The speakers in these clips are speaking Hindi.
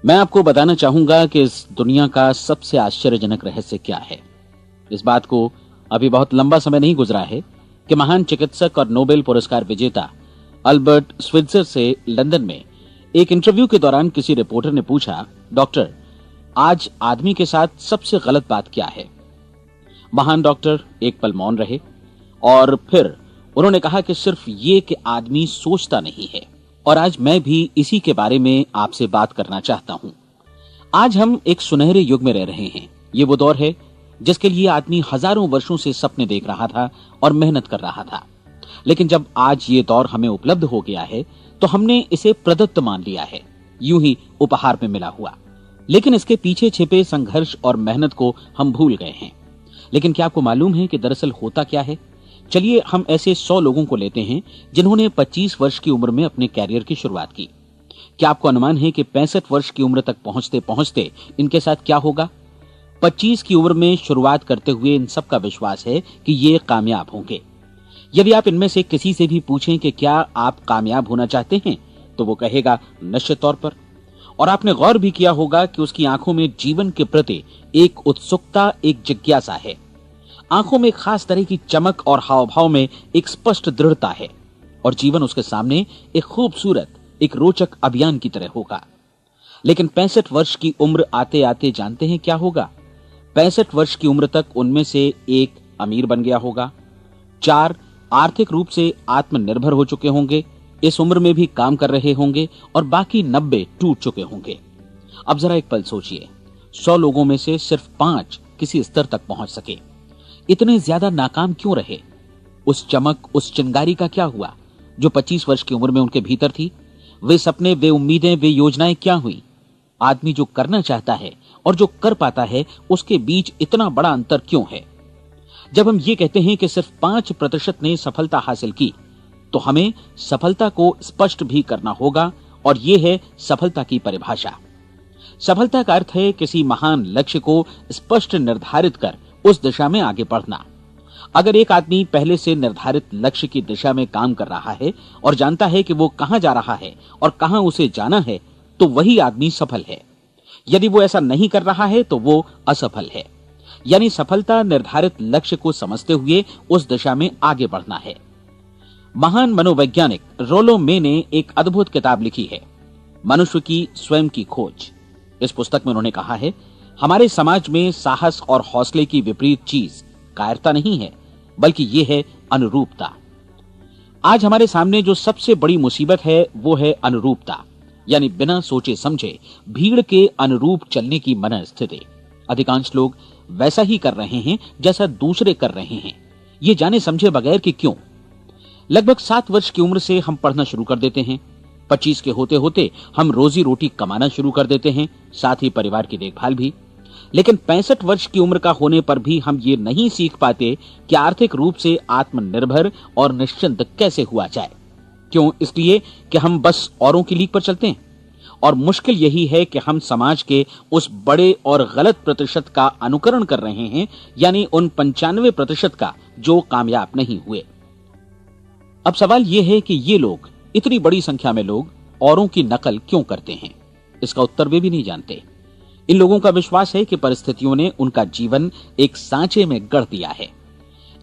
मैं आपको बताना चाहूंगा कि इस दुनिया का सबसे आश्चर्यजनक रहस्य क्या है। इस बात को अभी बहुत लंबा समय नहीं गुजरा है कि महान चिकित्सक और नोबेल पुरस्कार विजेता अल्बर्ट स्विट्जर से लंदन में एक इंटरव्यू के दौरान किसी रिपोर्टर ने पूछा, डॉक्टर, आज आदमी के साथ सबसे गलत बात क्या है? महान डॉक्टर एक पल मौन रहे और फिर उन्होंने कहा कि सिर्फ ये कि आदमी सोचता नहीं है। और आज मैं भी इसी के बारे में आपसे बात करना चाहता हूं। आज हम एक सुनहरे युग में रह रहे हैं। ये वो दौर है जिसके लिए आदमी हजारों वर्षों से सपने देख रहा था और मेहनत कर रहा था। लेकिन जब आज ये दौर हमें उपलब्ध हो गया है तो हमने इसे प्रदत्त मान लिया है, यूं ही उपहार में मिला हुआ। लेकिन इसके पीछे छिपे संघर्ष और मेहनत को हम भूल गए हैं। लेकिन क्या आपको मालूम है कि दरअसल होता क्या है? चलिए हम ऐसे 100 लोगों को लेते हैं जिन्होंने 25 वर्ष की उम्र में अपने कैरियर की शुरुआत की। क्या आपको अनुमान है कि 65 वर्ष की उम्र तक पहुंचते पहुंचते इनके साथ क्या होगा? 25 की उम्र में शुरुआत करते हुए इन सब का विश्वास है कि ये कामयाब होंगे। यदि आप इनमें से किसी से भी पूछें कि क्या आप कामयाब होना चाहते हैं, तो वो कहेगा निश्चित तौर पर। और आपने गौर भी किया होगा कि उसकी आंखों में जीवन के प्रति एक उत्सुकता, एक जिज्ञासा है। आंखों में खास तरह की चमक और हाव भाव में एक स्पष्ट दृढ़ता है और जीवन उसके सामने एक खूबसूरत, एक रोचक अभियान की तरह होगा। लेकिन 65 वर्ष की उम्र आते आते जानते हैं क्या होगा? 65 वर्ष की उम्र तक उनमें से एक अमीर बन गया होगा, 4 आर्थिक रूप से आत्मनिर्भर हो चुके होंगे, इस उम्र में भी काम कर रहे होंगे और बाकी 90 टूट चुके होंगे। अब जरा एक पल सोचिए, 100 लोगों में से सिर्फ 5 किसी स्तर तक पहुंच सके। इतने ज्यादा नाकाम क्यों रहे? उस चमक, उस चिंगारी का क्या हुआ जो 25 वर्ष की उम्र में उनके भीतर थी? वे सपने, वे उम्मीदें, वे योजनाएं क्या हुई? आदमी जो करना चाहता है और जो कर पाता है, उसके बीच इतना बड़ा अंतर क्यों है? जब हम ये कहते हैं कि सिर्फ 5% ने सफलता हासिल की, तो हमें सफलता को स्पष्ट भी करना होगा और यह है सफलता की परिभाषा। सफलता का अर्थ है किसी महान लक्ष्य को स्पष्ट निर्धारित कर उस दिशा में आगे बढ़ना। अगर एक आदमी पहले से निर्धारित लक्ष्य की दिशा में काम कर रहा है और जानता है कि वो कहां जा रहा है और कहां उसे जाना है, तो वही आदमी सफल है। यदि वो ऐसा नहीं कर रहा है तो वो असफल है। यानी सफलता निर्धारित लक्ष्य को समझते हुए उस दिशा में आगे बढ़ना है। महान मनोवैज्ञानिक रोलो मे ने एक अद्भुत किताब लिखी है, मनुष्य की स्वयं की खोज। इस पुस्तक में उन्होंने कहा है, हमारे समाज में साहस और हौसले की विपरीत चीज कायरता नहीं है, बल्कि यह है अनुरूपता। आज हमारे सामने जो सबसे बड़ी मुसीबत है वो है अनुरूपता, यानी बिना सोचे समझे भीड़ के अनुरूप चलने की मनस्थिति। अधिकांश लोग वैसा ही कर रहे हैं जैसा दूसरे कर रहे हैं, ये जाने समझे बगैर कि क्यों। लगभग 7 वर्ष की उम्र से हम पढ़ना शुरू कर देते हैं। 25 के होते होते हम रोजी रोटी कमाना शुरू कर देते हैं, साथ ही परिवार की देखभाल भी। लेकिन 65 वर्ष की उम्र का होने पर भी हम ये नहीं सीख पाते कि आर्थिक रूप से आत्मनिर्भर और निश्चिंत कैसे हुआ जाए। क्यों? इसलिए कि हम बस औरों की लीक पर चलते हैं। और मुश्किल यही है कि हम समाज के उस बड़े और गलत प्रतिशत का अनुकरण कर रहे हैं, यानी उन 95% का जो कामयाब नहीं हुए। अब सवाल यह है कि ये लोग, इतनी बड़ी संख्या में लोग, औरों की नकल क्यों करते हैं? इसका उत्तर वे भी नहीं जानते। इन लोगों का विश्वास है कि परिस्थितियों ने उनका जीवन एक सांचे में गढ़ दिया है।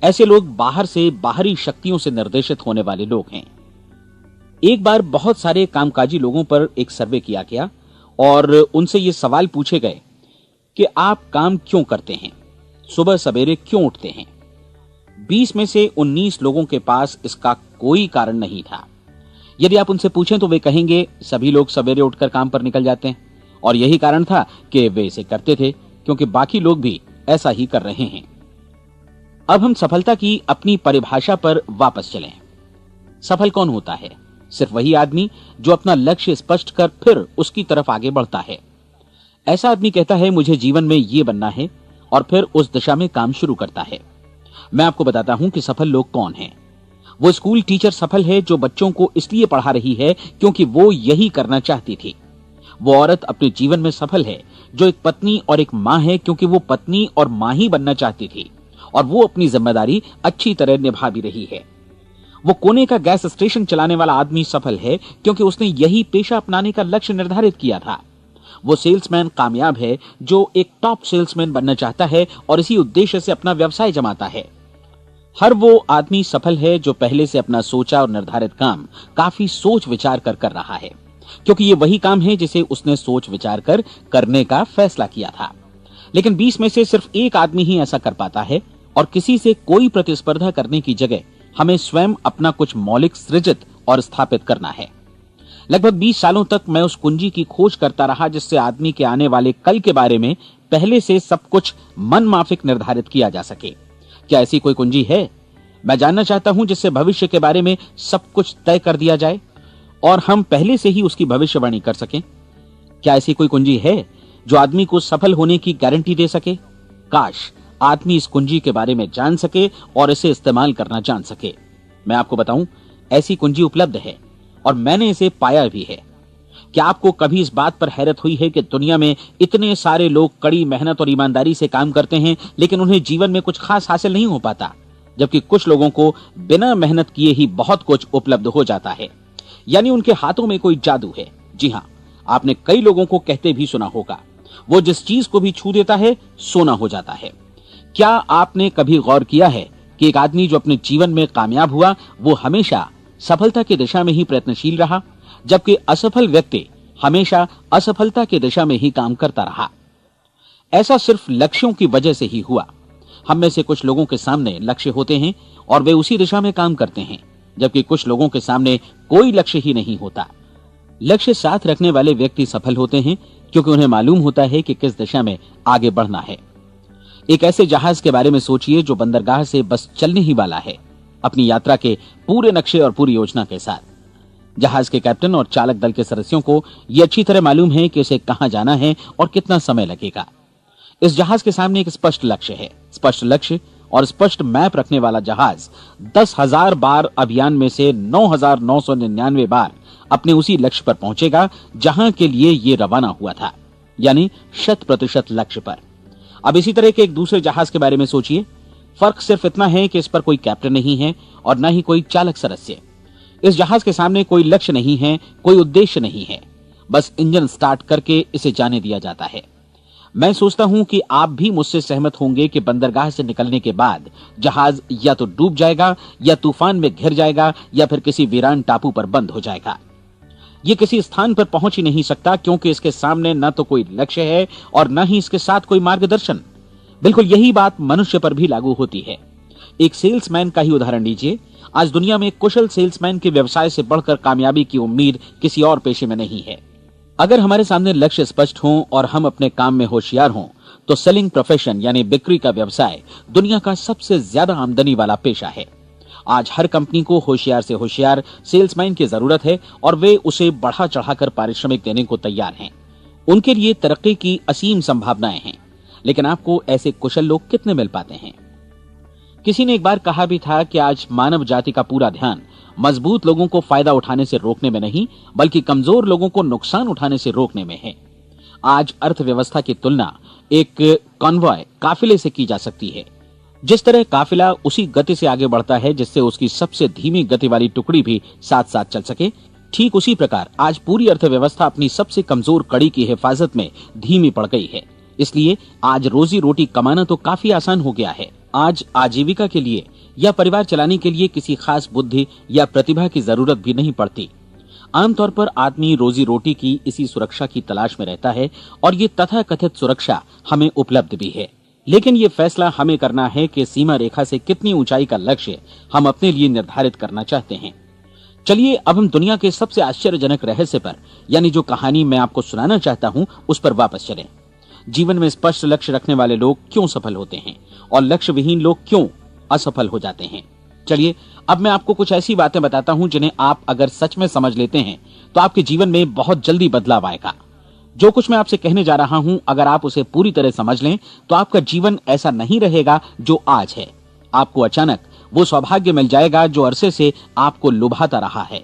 ऐसे लोग बाहर से, बाहरी शक्तियों से निर्देशित होने वाले लोग हैं। एक बार बहुत सारे कामकाजी लोगों पर एक सर्वे किया गया और उनसे ये सवाल पूछे गए कि आप काम क्यों करते हैं, सुबह सवेरे क्यों उठते हैं? 20 में से 19 लोगों के पास इसका कोई कारण नहीं था। यदि आप उनसे पूछें तो वे कहेंगे सभी लोग सवेरे उठकर काम पर निकल जाते हैं और यही कारण था कि वे इसे करते थे क्योंकि बाकी लोग भी ऐसा ही कर रहे हैं। अब हम सफलता की अपनी परिभाषा पर वापस चलें। सफल कौन होता है? सिर्फ वही आदमी जो अपना लक्ष्य स्पष्ट कर फिर उसकी तरफ आगे बढ़ता है। ऐसा आदमी कहता है मुझे जीवन में ये बनना है और फिर उस दिशा में काम शुरू करता है। मैं आपको बताता हूं कि सफल लोग कौन हैं। वो स्कूल टीचर सफल है जो बच्चों को इसलिए पढ़ा रही है क्योंकि वो यही करना चाहती थी। वो औरत अपने जीवन में सफल है जो एक पत्नी और एक मां है क्योंकि वो पत्नी और मां ही बनना चाहती थी और वो अपनी जिम्मेदारी अच्छी तरह निभा भी रही है। वो कोने का गैस स्टेशन चलाने वाला आदमी सफल है क्योंकि उसने यही पेशा अपनाने का लक्ष्य निर्धारित किया था। वो सेल्समैन कामयाब है जो एक टॉप सेल्समैन बनना चाहता है और इसी उद्देश्य से अपना व्यवसाय जमाता है। हर वो आदमी सफल है जो पहले से अपना सोचा और निर्धारित काम काफी सोच विचार कर रहा है, क्योंकि ये वही काम है जिसे उसने सोच विचार कर करने का फैसला किया था। लेकिन 20 में से सिर्फ एक आदमी ही ऐसा कर पाता है, और किसी से कोई प्रतिस्पर्धा करने की जगह हमें स्वयं अपना कुछ मौलिक सृजित और स्थापित करना है। लगभग 20 सालों तक मैं उस कुंजी की खोज करता रहा जिससे आदमी के आने वाले कल के बारे में पहले से सब कुछ मन माफिक निर्धारित किया जा सके। क्या ऐसी कोई कुंजी है? मैं जानना चाहता हूं जिससे भविष्य के बारे में सब कुछ तय कर दिया जाए और हम पहले से ही उसकी भविष्यवाणी कर सकें। क्या ऐसी कोई कुंजी है जो आदमी को सफल होने की गारंटी दे सके? काश आदमी इस कुंजी के बारे में जान सके और इसे इस्तेमाल करना जान सके। मैं आपको बताऊं, ऐसी कुंजी उपलब्ध है और मैंने इसे पाया भी है। क्या आपको कभी इस बात पर हैरत हुई है कि दुनिया में इतने सारे लोग कड़ी मेहनत और ईमानदारी से काम करते हैं, लेकिन उन्हें जीवन में कुछ खास हासिल नहीं हो पाता, जबकि कुछ लोगों को बिना मेहनत किए ही बहुत कुछ उपलब्ध हो जाता है। यानी उनके हाथों में कोई जादू है। जी हां, आपने कई लोगों को कहते भी सुना होगा, वो जिस चीज को भी छू देता है सोना हो जाता है। क्या आपने कभी गौर किया है कि एक आदमी जो अपने जीवन में कामयाब हुआ वो हमेशा सफलता की दिशा में ही प्रयत्नशील रहा, जबकि असफल व्यक्ति हमेशा असफलता की दिशा में ही काम करता रहा? ऐसा सिर्फ लक्ष्यों की वजह से ही हुआ। हम में से कुछ लोगों के सामने लक्ष्य होते हैं और वे उसी दिशा में काम करते हैं, जबकि कुछ लोगों के सामने कोई लक्ष्य ही नहीं होता। लक्ष्य साथ रखने वाले व्यक्ति सफल होते हैं क्योंकि उन्हें मालूम होता है कि किस दिशा में आगे बढ़ना है। एक ऐसे जहाज के बारे में सोचिए जो बंदरगाह से बस चलने ही वाला है, अपनी यात्रा के पूरे नक्शे और पूरी योजना के साथ। जहाज के कैप्टन और चालक दल के सदस्यों को यह अच्छी तरह मालूम है कि उसे कहां जाना है और कितना समय लगेगा। इस जहाज के सामने एक स्पष्ट लक्ष्य है। स्पष्ट लक्ष्य और स्पष्ट मैप रखने वाला जहाज 10,000 बार अभियान में से 9,999 बार अपने उसी लक्ष्य पर पहुंचेगा जहां के लिए ये रवाना हुआ था, यानी 100% लक्ष्य पर। अब इसी तरह के एक दूसरे जहाज के बारे में सोचिए। फर्क सिर्फ इतना है कि इस पर कोई कैप्टन नहीं है और न ही कोई चालक सदस्य। इस जहाज के सामने कोई लक्ष्य नहीं है, कोई उद्देश्य नहीं है, बस इंजन स्टार्ट करके इसे जाने दिया जाता है। मैं सोचता हूं कि आप भी मुझसे सहमत होंगे कि बंदरगाह से निकलने के बाद जहाज या तो डूब जाएगा या तूफान में घिर जाएगा या फिर किसी वीरान टापू पर बंद हो जाएगा। ये किसी स्थान पर पहुंच ही नहीं सकता क्योंकि इसके सामने न तो कोई लक्ष्य है और न ही इसके साथ कोई मार्गदर्शन। बिल्कुल यही बात मनुष्य पर भी लागू होती है। एक सेल्समैन का ही उदाहरण लीजिए। आज दुनिया में कुशल सेल्समैन के व्यवसाय से बढ़कर कामयाबी की उम्मीद किसी और पेशे में नहीं है। अगर हमारे सामने लक्ष्य स्पष्ट हो और हम अपने काम में होशियार हों, तो सेलिंग प्रोफेशन यानी बिक्री का व्यवसाय दुनिया का सबसे ज्यादा आमदनी वाला पेशा है। आज हर कंपनी को होशियार से होशियार सेल्समैन की जरूरत है और वे उसे बढ़ा चढ़ाकर पारिश्रमिक देने को तैयार हैं। उनके लिए तरक्की की असीम संभावनाएं हैं, लेकिन आपको ऐसे कुशल लोग कितने मिल पाते हैं? किसी ने एक बार कहा भी था कि आज मानव जाति का पूरा ध्यान मजबूत लोगों को फायदा उठाने से रोकने में नहीं, बल्कि कमजोर लोगों को नुकसान उठाने से रोकने में है। आज अर्थव्यवस्था की तुलना एक कॉन्वॉय काफिले से की जा सकती है। जिस तरह काफिला उसी गति से आगे बढ़ता है जिससे उसकी सबसे धीमी गति वाली टुकड़ी भी साथ साथ चल सके, ठीक उसी प्रकार आज पूरी अर्थव्यवस्था अपनी सबसे कमजोर कड़ी की हिफाजत में धीमी पड़ गई है। इसलिए आज रोजी रोटी कमाना तो काफी आसान हो गया है। आज आजीविका के लिए या परिवार चलाने के लिए किसी खास बुद्धि या प्रतिभा की जरूरत भी नहीं पड़ती। आमतौर पर आदमी रोजी रोटी की इसी सुरक्षा की तलाश में रहता है और ये तथाकथित सुरक्षा हमें उपलब्ध भी है। लेकिन ये फैसला हमें करना है कि सीमा रेखा से कितनी ऊंचाई का लक्ष्य हम अपने लिए निर्धारित करना चाहते हैं। चलिए अब हम दुनिया के सबसे आश्चर्यजनक रहस्य पर, यानी जो कहानी मैं आपको सुनाना चाहता हूं, उस पर वापस चलें। जीवन में स्पष्ट लक्ष्य रखने वाले लोग क्यों सफल होते हैं और लक्ष्य विहीन लोग क्यों असफल हो जाते हैं? चलिए अब मैं आपको कुछ ऐसी बातें बताता हूं जिन्हें आप अगर सच में समझ लेते हैं तो आपके जीवन में बहुत जल्दी बदलाव आएगा। जो कुछ मैं आपसे कहने जा रहा हूं, अगर आप उसे पूरी तरह समझ लें तो आपका जीवन ऐसा नहीं रहेगा जो आज है। आपको अचानक वो सौभाग्य मिल जाएगा जो अरसे से आपको लुभाता रहा है।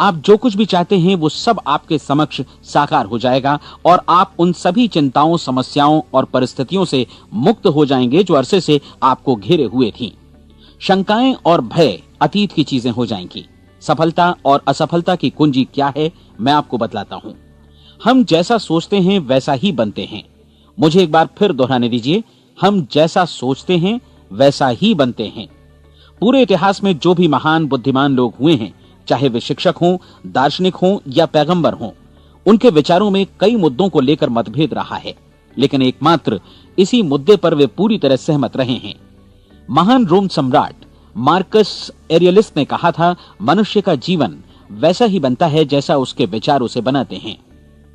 आप जो कुछ भी चाहते हैं वो सब आपके समक्ष साकार हो जाएगा और आप उन सभी चिंताओं, समस्याओं और परिस्थितियों से मुक्त हो जाएंगे जो अरसे से आपको घेरे हुए थी। शंकाएं और भय अतीत की चीजें हो जाएंगी। सफलता और असफलता की कुंजी क्या है, मैं आपको बतलाता हूं। हम जैसा सोचते हैं वैसा ही बनते हैं। मुझे एक बार फिर दोहराने दीजिए, हम जैसा सोचते हैं वैसा ही बनते हैं। पूरे इतिहास में जो भी महान बुद्धिमान लोग हुए हैं, चाहे वे शिक्षक हों, दार्शनिक हों या पैगंबर हों, उनके विचारों में कई मुद्दों को लेकर मतभेद रहा है, लेकिन एकमात्र इसी मुद्दे पर वे पूरी तरह सहमत रहे हैं। महान रोम सम्राट मार्कस एरियलिस ने कहा था, मनुष्य का जीवन वैसा ही बनता है जैसा उसके विचार उसे बनाते हैं।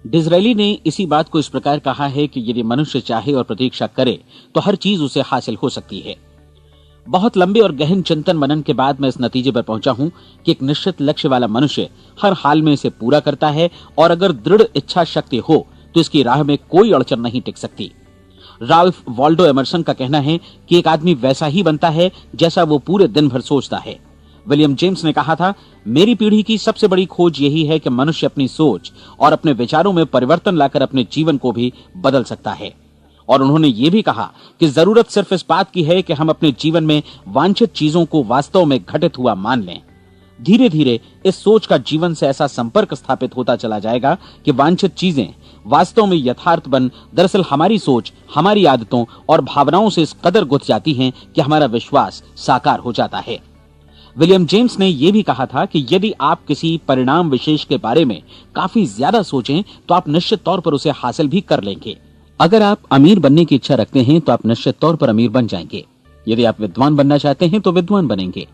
डिज़रायली ने इसी बात को इस प्रकार कहा है कि यदि मनुष्य चाहे और प्रतीक्षा करे तो हर चीज उसे हासिल हो सकती है। बहुत लंबे और गहन चिंतन मनन के बाद मैं इस नतीजे पर पहुंचा हूं कि एक निश्चित लक्ष्य वाला मनुष्य हर हाल में इसे पूरा करता है, और अगर दृढ़ इच्छा शक्ति हो तो इसकी राह में कोई अड़चन नहीं टिक सकती। राल्फ वॉल्डो एमर्सन का कहना है कि एक आदमी वैसा ही बनता है जैसा वो पूरे दिन भर सोचता है। विलियम जेम्स ने कहा था, मेरी पीढ़ी की सबसे बड़ी खोज यही है कि मनुष्य अपनी सोच और अपने विचारों में परिवर्तन लाकर अपने जीवन को भी बदल सकता है। और उन्होंने ये भी कहा कि जरूरत सिर्फ इस बात की है कि हम अपने जीवन में वांछित चीजों को वास्तव में घटित हुआ मान लें। धीरे धीरे इस सोच का जीवन से ऐसा संपर्क स्थापित होता चला जाएगा कि वांछित चीजें वास्तव में यथार्थ बन दरअसल हमारी सोच, हमारी आदतों और भावनाओं से इस कदर गुथ जाती हैं कि हमारा विश्वास साकार हो जाता है। विलियम जेम्स ने यह भी कहा था कि यदि आप किसी परिणाम विशेष के बारे में काफी ज्यादा सोचें तो आप निश्चित तौर पर उसे हासिल भी कर लेंगे। अगर आप अमीर बनने की इच्छा रखते हैं तो आप निश्चित तौर पर अमीर बन जाएंगे। यदि आप विद्वान बनना चाहते हैं तो विद्वान बनेंगे।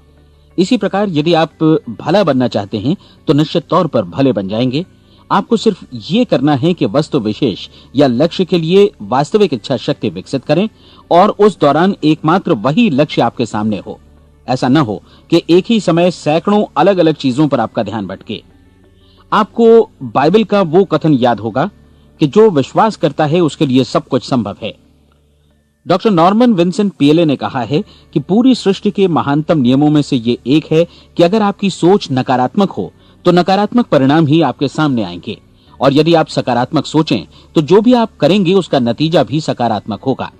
इसी प्रकार यदि आप भला बनना चाहते हैं तो निश्चित तौर पर भले बन जाएंगे। आपको सिर्फ ये करना है कि वस्तु विशेष या लक्ष्य के लिए वास्तविक इच्छा शक्ति विकसित करें और उस दौरान एकमात्र वही लक्ष्य आपके सामने हो। ऐसा न हो कि एक ही समय सैकड़ों अलग अलग चीजों पर आपका ध्यान भटके। आपको बाइबल का वो कथन याद होगा कि जो विश्वास करता है उसके लिए सब कुछ संभव है। डॉक्टर नॉर्मन विंसेंट पीएले ने कहा है कि पूरी सृष्टि के महानतम नियमों में से ये एक है कि अगर आपकी सोच नकारात्मक हो तो नकारात्मक परिणाम ही आपके सामने आएंगे, और यदि आप सकारात्मक सोचें तो जो भी आप करेंगे उसका नतीजा भी सकारात्मक होगा।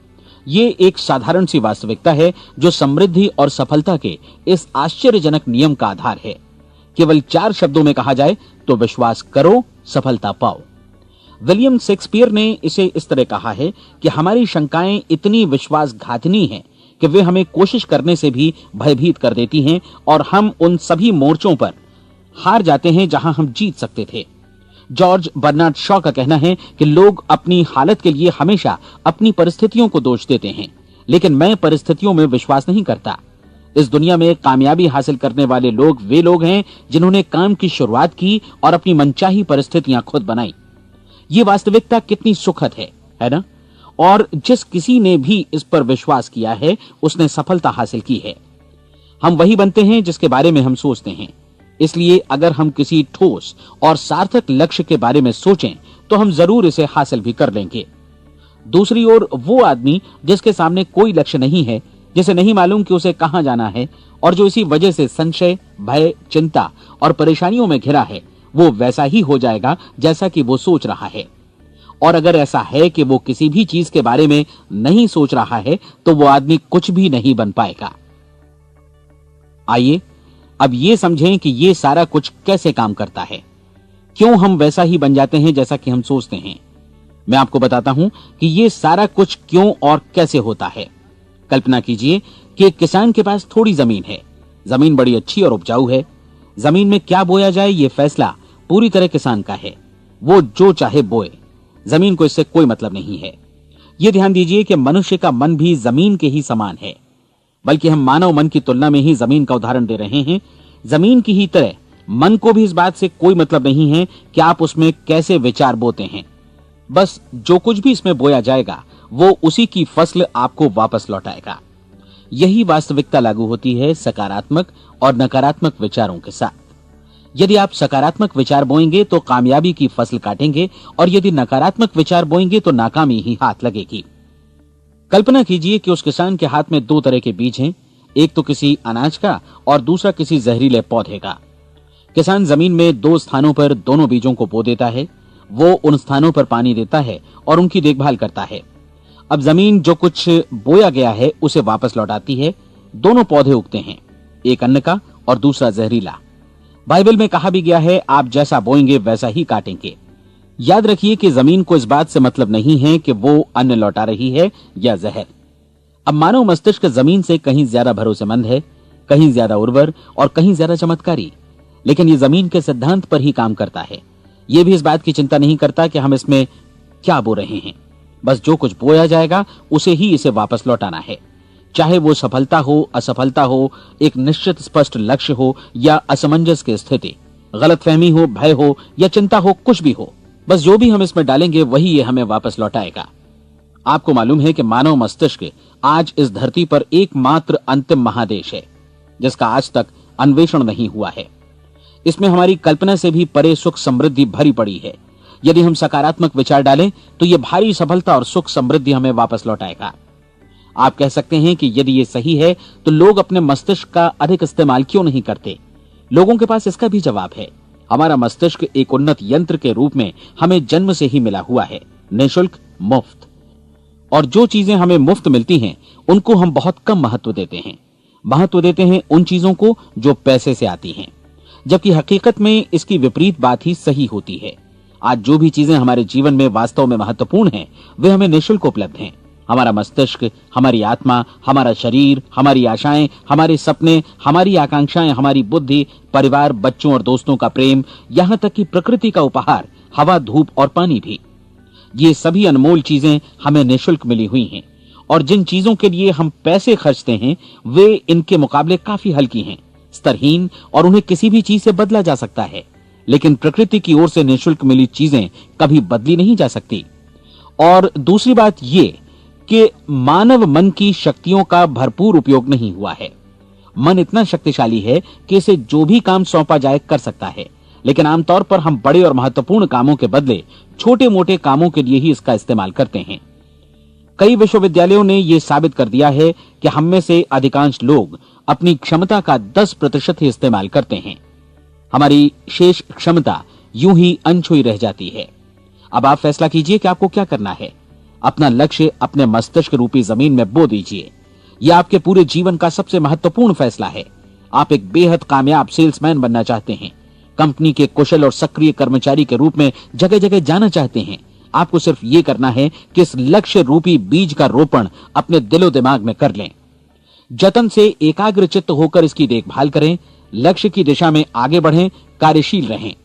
ये एक साधारण सी वास्तविकता है जो समृद्धि और सफलता के इस आश्चर्यजनक नियम का आधार है। केवल 4 शब्दों में कहा जाए तो विश्वास करो, सफलता पाओ। विलियम शेक्सपियर ने इसे इस तरह कहा है कि हमारी शंकाएं इतनी विश्वासघातिनी हैं कि वे हमें कोशिश करने से भी भयभीत कर देती हैं, और हम उन सभी मोर्चों पर हार जाते हैं जहां हम जीत सकते थे। जॉर्ज बर्नार्ड शॉ का कहना है कि लोग अपनी हालत के लिए हमेशा अपनी परिस्थितियों को दोष देते हैं, लेकिन मैं परिस्थितियों में विश्वास नहीं करता। इस दुनिया में कामयाबी हासिल करने वाले लोग वे लोग हैं जिन्होंने काम की शुरुआत की और अपनी मनचाही परिस्थितियां खुद बनाई। ये वास्तविकता कितनी सुखद है ना? और जिस किसी ने भी इस पर विश्वास किया है उसने सफलता हासिल की है। हम वही बनते हैं जिसके बारे में हम सोचते हैं। इसलिए अगर हम किसी ठोस और सार्थक लक्ष्य के बारे में सोचें तो हम जरूर इसे हासिल भी कर लेंगे। दूसरी ओर वो आदमी जिसके सामने कोई लक्ष्य नहीं है, जिसे नहीं मालूम कि उसे कहां जाना है, और जो इसी वजह से संशय, भय, चिंता और परेशानियों में घिरा है, वो वैसा ही हो जाएगा जैसा कि वो सोच रहा है। और अगर ऐसा है कि वो किसी भी चीज के बारे में नहीं सोच रहा है तो वो आदमी कुछ भी नहीं बन पाएगा। आइए अब ये समझें कि ये सारा कुछ कैसे काम करता है, क्यों हम वैसा ही बन जाते हैं जैसा कि हम सोचते हैं। मैं आपको बताता हूं कि ये सारा कुछ क्यों और कैसे होता है। कल्पना कीजिए कि एक किसान के पास थोड़ी जमीन है। जमीन बड़ी अच्छी और उपजाऊ है। जमीन में क्या बोया जाए ये फैसला पूरी तरह किसान का है। वो जो चाहे बोए, जमीन को इससे कोई मतलब नहीं है। ये ध्यान दीजिए कि मनुष्य का मन भी जमीन के ही समान है, बल्कि हम मानव मन की तुलना में ही जमीन का उदाहरण दे रहे हैं। जमीन की ही तरह मन को भी इस बात से कोई मतलब नहीं है कि आप उसमें कैसे विचार बोते हैं। बस जो कुछ भी इसमें बोया जाएगा वो उसी की फसल आपको वापस लौटाएगा। यही वास्तविकता लागू होती है सकारात्मक और नकारात्मक विचारों के साथ। यदि आप सकारात्मक विचार बोएंगे तो कामयाबी की फसल काटेंगे, और यदि नकारात्मक विचार बोएंगे तो नाकामी ही हाथ लगेगी। कल्पना कीजिए कि उस किसान के हाथ में 2 तरह के बीज हैं, एक तो किसी अनाज का और दूसरा किसी जहरीले पौधे का। किसान जमीन में 2 स्थानों पर दोनों बीजों को बो देता है। वो उन स्थानों पर पानी देता है और उनकी देखभाल करता है। अब जमीन जो कुछ बोया गया है उसे वापस लौटाती है। दोनों पौधे उगते हैं, एक अन्न का और दूसरा जहरीला। बाइबल में कहा भी गया है, आप जैसा बोएंगे वैसा ही काटेंगे। याद रखिए कि जमीन को इस बात से मतलब नहीं है कि वो अन्न लौटा रही है या जहर। अब मानव मस्तिष्क जमीन से कहीं ज्यादा भरोसेमंद है, कहीं ज्यादा उर्वर और कहीं ज्यादा चमत्कारी, लेकिन ये जमीन के सिद्धांत पर ही काम करता है। ये भी इस बात की चिंता नहीं करता कि हम इसमें क्या बो रहे हैं। बस जो कुछ बोया जाएगा उसे ही इसे वापस लौटाना है, चाहे वो सफलता हो, असफलता हो, एक निश्चित स्पष्ट लक्ष्य हो या असमंजस की स्थिति, गलतफहमी हो, भय हो या चिंता हो, कुछ भी हो। बस जो भी हम इसमें डालेंगे वही ये हमें वापस लौटाएगा। आपको मालूम है कि मानव मस्तिष्क आज इस धरती पर एकमात्र अंतिम महादेश है जिसका आज तक अन्वेषण नहीं हुआ है। इसमें हमारी कल्पना से भी परे सुख समृद्धि भरी पड़ी है। यदि हम सकारात्मक विचार डालें तो यह भारी सफलता और सुख समृद्धि हमें वापस लौटाएगा। आप कह सकते हैं कि यदि ये सही है तो लोग अपने मस्तिष्क का अधिक इस्तेमाल क्यों नहीं करते? लोगों के पास इसका भी जवाब है। हमारा मस्तिष्क एक उन्नत यंत्र के रूप में हमें जन्म से ही मिला हुआ है, निःशुल्क, मुफ्त। और जो चीजें हमें मुफ्त मिलती हैं उनको हम बहुत कम महत्व देते हैं। महत्व देते हैं उन चीजों को जो पैसे से आती हैं, जबकि हकीकत में इसकी विपरीत बात ही सही होती है। आज जो भी चीजें हमारे जीवन में वास्तव में महत्वपूर्ण हैं वे हमें निःशुल्क उपलब्ध हैं। हमारा मस्तिष्क, हमारी आत्मा, हमारा शरीर, हमारी आशाएं, हमारे सपने, हमारी आकांक्षाएं, हमारी बुद्धि, परिवार, बच्चों और दोस्तों का प्रेम, यहां तक कि प्रकृति का उपहार, हवा, धूप और पानी भी, ये सभी अनमोल चीजें हमें निःशुल्क मिली हुई हैं। और जिन चीजों के लिए हम पैसे खर्चते हैं वे इनके मुकाबले काफी हल्की हैं, स्तरहीन, और उन्हें किसी भी चीज से बदला जा सकता है। लेकिन प्रकृति की ओर से निःशुल्क मिली चीजें कभी बदली नहीं जा सकती। और दूसरी बात ये कि मानव मन की शक्तियों का भरपूर उपयोग नहीं हुआ है। मन इतना शक्तिशाली है कि इसे जो भी काम सौंपा जाए कर सकता है, लेकिन आमतौर पर हम बड़े और महत्वपूर्ण कामों के बदले छोटे मोटे कामों के लिए ही इसका इस्तेमाल करते हैं। कई विश्वविद्यालयों ने यह साबित कर दिया है कि हम में से अधिकांश लोग अपनी क्षमता का 10% ही इस्तेमाल करते हैं। हमारी शेष क्षमता यूं ही अनछुई रह जाती है। अब आप फैसला कीजिए कि आपको क्या करना है। अपना लक्ष्य अपने मस्तिष्क रूपी जमीन में बो दीजिए। यह आपके पूरे जीवन का सबसे महत्वपूर्ण फैसला है। आप एक बेहद कामयाब सेल्समैन बनना चाहते हैं, कंपनी के कुशल और सक्रिय कर्मचारी के रूप में जगह जगह जाना चाहते हैं। आपको सिर्फ ये करना है कि इस लक्ष्य रूपी बीज का रोपण अपने दिलो दिमाग में कर लें। जतन से एकाग्रचित्त होकर इसकी देखभाल करें, लक्ष्य की दिशा में आगे बढ़ें, कार्यशील रहें,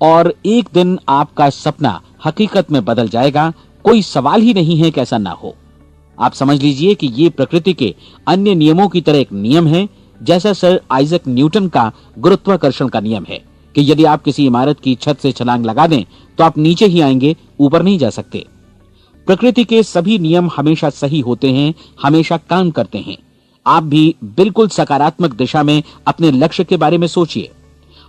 और एक दिन आपका सपना हकीकत में बदल जाएगा। कोई सवाल ही नहीं है कि ऐसा ना हो। आप समझ लीजिए कि ये प्रकृति के अन्य नियमों की तरह एक नियम है, जैसा सर आइजक न्यूटन का गुरुत्वाकर्षण का नियम है कि यदि आप किसी इमारत की छत से छलांग लगा दें तो आप नीचे ही आएंगे, ऊपर नहीं जा सकते। प्रकृति के सभी नियम हमेशा सही होते हैं, हमेशा काम करते हैं। आप भी बिल्कुल सकारात्मक दिशा में अपने लक्ष्य के बारे में सोचिए।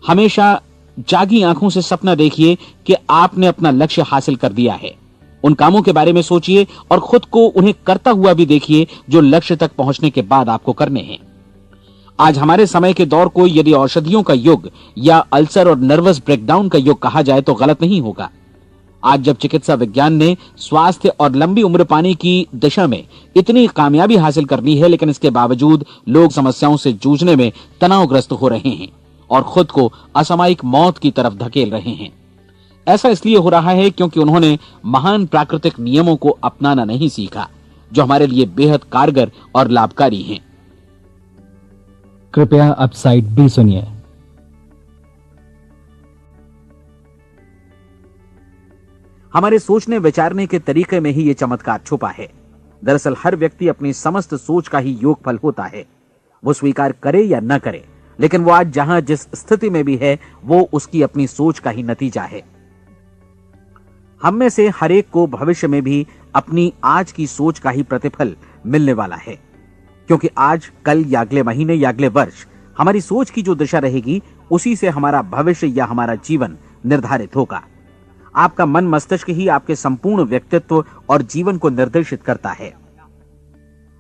हमेशा जागी आंखों से सपना देखिए कि आपने अपना लक्ष्य हासिल कर दिया है। उन कामों के बारे में सोचिए और खुद को उन्हें करता हुआ भी देखिए जो लक्ष्य तक पहुंचने के बाद आपको करने हैं। आज हमारे समय के दौर को यदि औषधियों का युग या अल्सर और नर्वस ब्रेकडाउन का युग कहा जाए तो गलत नहीं होगा। आज जब चिकित्सा विज्ञान ने स्वास्थ्य और लंबी उम्र पाने की दिशा में इतनी कामयाबी हासिल कर ली है, लेकिन इसके बावजूद लोग समस्याओं से जूझने में तनावग्रस्त हो रहे हैं और खुद को असामयिक मौत की तरफ धकेल रहे हैं। ऐसा इसलिए हो रहा है क्योंकि उन्होंने महान प्राकृतिक नियमों को अपनाना नहीं सीखा, जो हमारे लिए बेहद कारगर और लाभकारी हैं। कृपया अब साइड बी सुनिए। हमारे सोचने विचारने के तरीके में ही ये चमत्कार छुपा है। दरअसल हर व्यक्ति अपनी समस्त सोच का ही योगफल होता है। वो स्वीकार करे या न करे, लेकिन वो आज जहां जिस स्थिति में भी है वो उसकी अपनी सोच का ही नतीजा है। हम में से हर एक को भविष्य में भी अपनी आज की सोच का ही प्रतिफल मिलने वाला है, क्योंकि आज, कल या अगले महीने या अगले वर्ष हमारी सोच की जो दिशा रहेगी उसी से हमारा भविष्य या हमारा जीवन निर्धारित होगा। आपका मन मस्तिष्क ही आपके संपूर्ण व्यक्तित्व और जीवन को निर्देशित करता है।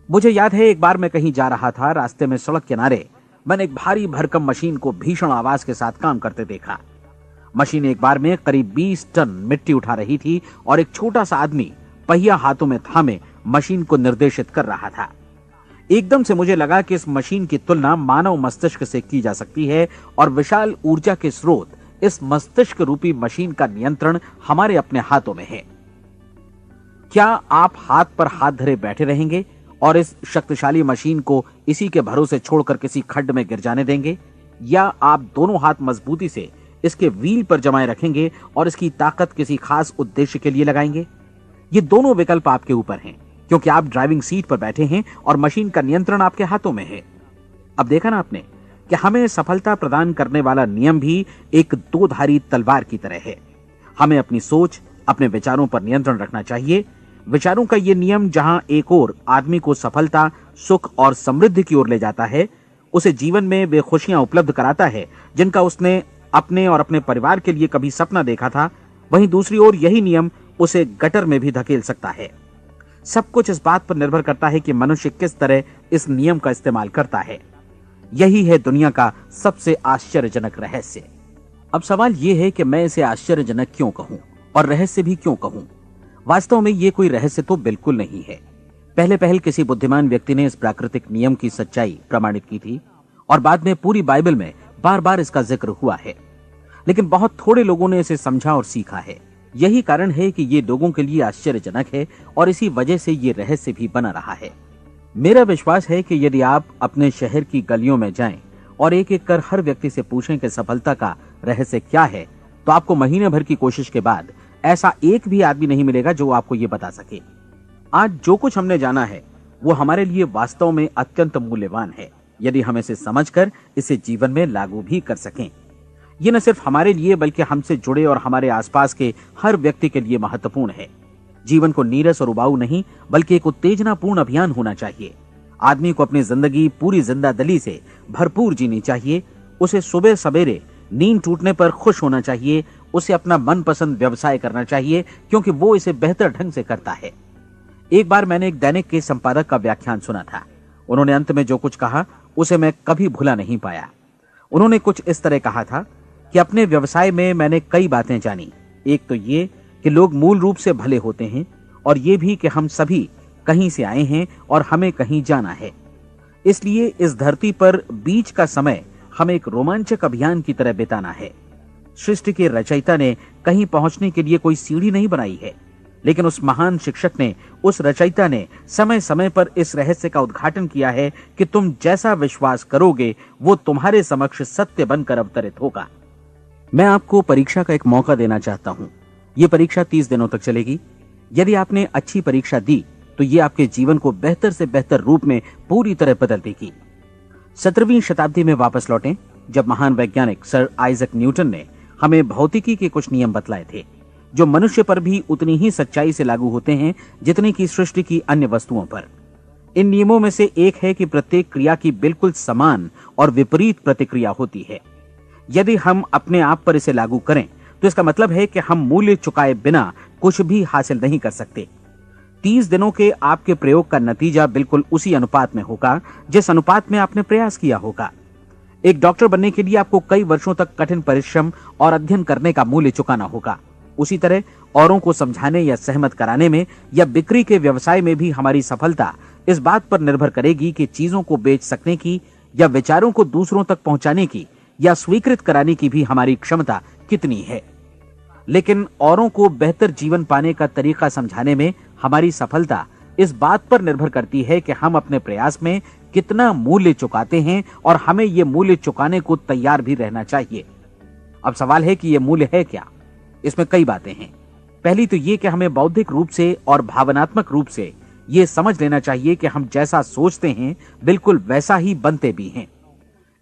मुझे याद है एक बार मैं कहीं जा रहा था, रास्ते में सड़क किनारे मैंने एक भारी भरकम मशीन को भीषण आवाज के साथ काम करते देखा। मशीन एक बार में करीब 20 टन मिट्टी उठा रही थी और एक छोटा सा आदमी पहिया हाथों में थामे मशीन को निर्देशित कर रहा था। एकदम से मुझे लगा कि इस मशीन की तुलना मानव मस्तिष्क से की जा सकती है और विशाल ऊर्जा के स्रोत इस मस्तिष्क रूपी मशीन का नियंत्रण हमारे अपने हाथों में है। क्या आप हाथ पर हाथ धरे बैठे रहेंगे और इस शक्तिशाली मशीन को इसी के भरोसे छोड़कर किसी खड्ड में गिर जाने देंगे, या आप दोनों हाथ मजबूती से इसके व्हील पर जमाए रखेंगे और इसकी ताकत किसी खास उद्देश्य के लिए लगाएंगे? ये दोनों विकल्प आपके ऊपर हैं, क्योंकि आप ड्राइविंग सीट पर बैठे हैं और मशीन का नियंत्रण आपके हाथों में है। अब देखा ना आपने कि हमें सफलता प्रदान करने वाला नियम भी एक दो-धारी तलवार की तरह है। हमें अपनी सोच, अपने विचारों पर नियंत्रण रखना चाहिए। विचारों का ये नियम जहां एक ओर आदमी को सफलता, सुख और समृद्धि की ओर ले जाता है, उसे जीवन में वे खुशियां उपलब्ध कराता है जिनका उसने अपने और अपने परिवार के लिए कभी सपना देखा था, वहीं दूसरी ओर यही नियम उसे गटर में भी धकेल सकता है। सब कुछ इस बात पर निर्भर करता है कि मनुष्य किस तरह इस नियम का इस्तेमाल करता है। यही है दुनिया का सबसे आश्चर्यजनक रहस्य। अब सवाल यह है कि मैं इसे आश्चर्यजनक क्यों कहूं और रहस्य भी क्यों कहूं? वास्तव में यह कोई रहस्य तो बिल्कुल नहीं है। पहले पहल किसी बुद्धिमान व्यक्ति ने इस प्राकृतिक नियम की सच्चाई प्रमाणित की थी और बाद में पूरी बाइबल में बार बार इसका जिक्र हुआ है, लेकिन बहुत थोड़े लोगों ने इसे समझा और सीखा है। यही कारण है कि ये लोगों के लिए आश्चर्यजनक है और इसी वजह से ये रहस्य भी बना रहा है। मेरा विश्वास है कि यदि आप अपने शहर की गलियों में जाएं और एक एक कर हर व्यक्ति से पूछें कि सफलता का रहस्य क्या है, तो आपको महीने भर की कोशिश के बाद ऐसा एक भी आदमी नहीं मिलेगा जो आपको ये बता सके। आज जो कुछ हमने जाना है वो हमारे लिए वास्तव में अत्यंत मूल्यवान है, यदि हम इसे समझकर इसे जीवन में लागू भी कर सकें। ये न सिर्फ हमारे लिए बल्कि हमसे जुड़े और हमारे आसपास के हर व्यक्ति के लिए महत्वपूर्ण है। जीवन को नीरस और उबाऊ नहीं बल्कि एक उत्तेजनापूर्ण अभियान होना चाहिए। आदमी को अपनी जिंदगी पूरी जिंदादिली से भरपूर जीनी चाहिए। उसे सुबह सवेरे नींद टूटने पर खुश होना चाहिए। उसे अपना मनपसंद व्यवसाय करना चाहिए क्योंकि वो इसे बेहतर ढंग से करता है। एक बार मैंने एक दैनिक के संपादक का व्याख्यान सुना था। उन्होंने अंत में जो कुछ कहा उसे मैं कभी भुला नहीं पाया। उन्होंने कुछ इस तरह कहा था कि अपने व्यवसाय में मैंने कई बातें जानी। एक तो ये कि लोग मूल रूप से भले होते हैं और ये भी कि हम सभी कहीं से आए हैं और हमें कहीं जाना है। इसलिए इस धरती पर बीच का समय हमें एक रोमांचक अभियान की तरह बिताना है। सृष्टि के रचयिता ने कहीं पहुंचने के लिए कोई सीढ़ी नहीं बनाई है, लेकिन उस महान शिक्षक ने, उस रचयिता ने समय समय पर इस रहस्य का उद्घाटन किया है कि तुम जैसा विश्वास करोगे वो तुम्हारे समक्ष सत्य बनकर अवतरित होगा। मैं आपको परीक्षा का एक मौका देना चाहता हूं। यह परीक्षा 30 दिनों तक चलेगी। यदि आपने अच्छी परीक्षा दी तो ये आपके जीवन को बेहतर से बेहतर रूप में पूरी तरह बदल देगी। 17वीं शताब्दी में वापस लौटें, जब महान वैज्ञानिक सर आइजक न्यूटन ने हमें भौतिकी के कुछ नियम बतलाए थे, जो मनुष्य पर भी उतनी ही सच्चाई से लागू होते हैं जितनी की सृष्टि की अन्य वस्तुओं पर। इन नियमों में से एक है कि प्रत्येक क्रिया की बिल्कुल समान और विपरीत प्रतिक्रिया होती है। यदि हम अपने आप पर इसे लागू करें तो इसका मतलब है कि हम मूल्य चुकाए बिना कुछ भी हासिल नहीं कर सकते। 30 दिनों के आपके प्रयोग का नतीजा बिल्कुल उसी अनुपात में होगा जिस अनुपात में आपने प्रयास किया होगा। एक डॉक्टर बनने के लिए आपको कई वर्षों तक कठिन परिश्रम और अध्ययन करने का मूल्य चुकाना होगा। उसी तरह औरों को समझाने या सहमत कराने में या बिक्री के व्यवसाय में भी हमारी सफलता इस बात पर निर्भर करेगी कि चीजों को बेच सकने की या विचारों को दूसरों तक पहुंचाने की या स्वीकृत कराने की भी हमारी क्षमता कितनी है। लेकिन औरों को बेहतर जीवन पाने का तरीका समझाने में हमारी सफलता इस बात पर निर्भर करती है कि हम अपने प्रयास में कितना मूल्य चुकाते हैं और हमें यह मूल्य चुकाने को तैयार भी रहना चाहिए। अब सवाल है कि यह मूल्य है क्या? इसमें कई बातें हैं। पहली तो यह कि हमें बौद्धिक रूप से और भावनात्मक रूप से यह समझ लेना चाहिए कि हम जैसा सोचते हैं बिल्कुल वैसा ही बनते भी हैं।